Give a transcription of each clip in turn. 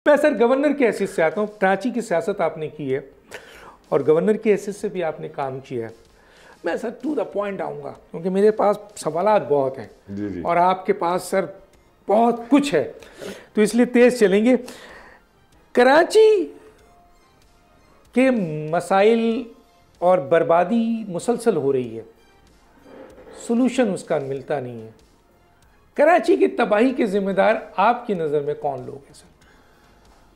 मैं sir governor की हैसियत से आता हूँ। कराची की सियासत आपने की है और गवर्नर की हैसियत से भी आपने काम किया है। मैं सर टू द पॉइंट आऊँगा क्योंकि मेरे पास सवालात बहुत हैं जी। और आपके पास सर बहुत कुछ है, तो इसलिए तेज़ चलेंगे। कराची के मसाइल और बर्बादी मुसलसल हो रही है, सॉल्यूशन उसका मिलता नहीं है। कराची की तबाही के जिम्मेदार आपकी नज़र में कौन लोग हैं सर?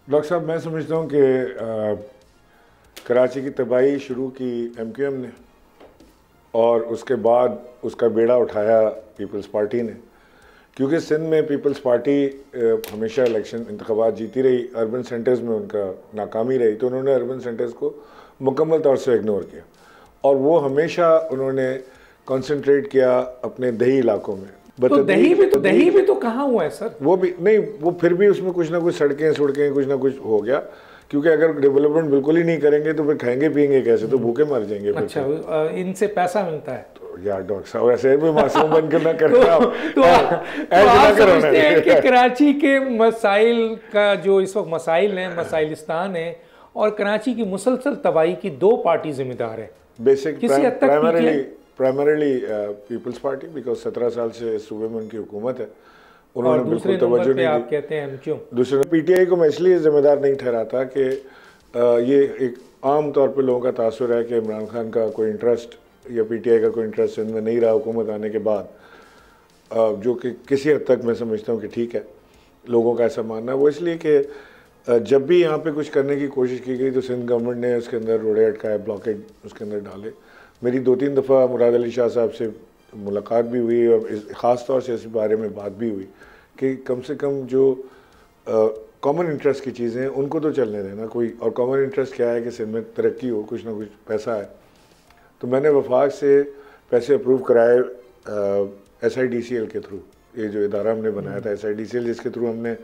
डॉक्टर साहब, मैं समझता हूँ कि कराची की तबाही शुरू की MQM ने और उसके बाद उसका बेड़ा उठाया पीपल्स पार्टी ने, क्योंकि सिंध में पीपल्स पार्टी हमेशा इलेक्शन इंतखाबात जीती रही, अर्बन सेंटर्स में उनका नाकामी रही, तो उन्होंने अर्बन सेंटर्स को मुकम्मल तौर से इग्नोर किया और वो हमेशा उन्होंने कंसंट्रेट किया अपने दही इलाकों में। तो दही भी तो कहाँ हुआ है सर? वो भी नहीं, वो फिर भी उसमें कुछ ना कुछ सड़कें कुछ ना कुछ हो गया, क्योंकि अगर डेवलपमेंट बिल्कुल ही नहीं करेंगे तो फिर खाएंगे पिएंगे कैसे, तो भूखे मर जाएंगे। अच्छा, इनसे पैसा मिलता है तो यार डॉक्टर साहब ऐसे भी मासूम बनकर ना करना। तो आप समझते हैं कि कराची के मसाइल का जो इस वक्त मसाइल हैं, मसाइलिस्तान है और कराची की मुसलसल तबाही की दो पार्टी जिम्मेदार है बेसिक किसी हद तक प्राइमरीली पीपल्स पार्टी, बिकॉज 17 साल से सूबे में उनकी हुकूमत है, उन्होंने बिल्कुल तवज्जो नहीं दी। आप कहते हैं क्यों? दूसरे PTI को मैं इसलिए जिम्मेदार नहीं ठहराता कि ये एक आम तौर पे लोगों का तासुर है कि इमरान खान का कोई इंटरेस्ट या PTI का कोई इंटरेस्ट इनमें नहीं रहा हुकूमत आने के बाद, जो कि किसी हद तक मैं समझता हूँ कि ठीक है, लोगों का ऐसा मानना है। वो इसलिए कि जब भी यहाँ पे कुछ करने की कोशिश की गई तो सिंध गवर्नमेंट ने उसके अंदर रोड़े अटकाए, ब्लॉकेज उसके अंदर डाले। मेरी 2-3 दफ़ा मुराद अली शाह साहब से मुलाकात भी हुई और ख़ास तौर से इस बारे में बात भी हुई कि कम से कम जो कॉमन इंटरेस्ट की चीज़ें हैं उनको तो चलने देना कोई। और कॉमन इंटरेस्ट क्या है कि सिंध में तरक्की हो, कुछ ना कुछ पैसा है। तो मैंने वफाक से पैसे अप्रूव कराए SIDCL के थ्रू, ये जो इदारा हमने बनाया था SIDCL, जिसके थ्रू हमने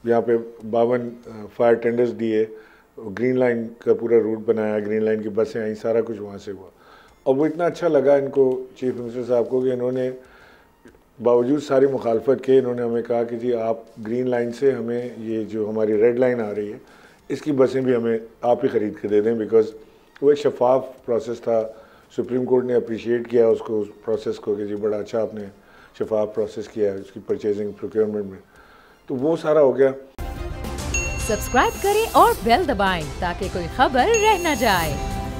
यहाँ पे 52 फायर टेंडर्स दिए, ग्रीन लाइन का पूरा रूट बनाया, ग्रीन लाइन की बसें आई, सारा कुछ वहाँ से हुआ। और वो इतना अच्छा लगा इनको, चीफ मिनिस्टर साहब को, कि इन्होंने बावजूद सारी मुखालफत के इन्होंने हमें कहा कि जी आप ग्रीन लाइन से हमें ये जो हमारी रेड लाइन आ रही है इसकी बसें भी हमें आप ही ख़रीद के दे दें, बिकॉज़ वो एक शफाफ प्रोसेस था। सुप्रीम कोर्ट ने अप्रिशिएट किया उसको, उस प्रोसेस को, कि जी बड़ा अच्छा आपने शफाफ प्रोसेस किया है उसकी परचेजिंग प्रोक्योरमेंट में। तो वो सारा हो गया। सब्सक्राइब करें और बेल दबाएं ताकि कोई खबर रह न जाए।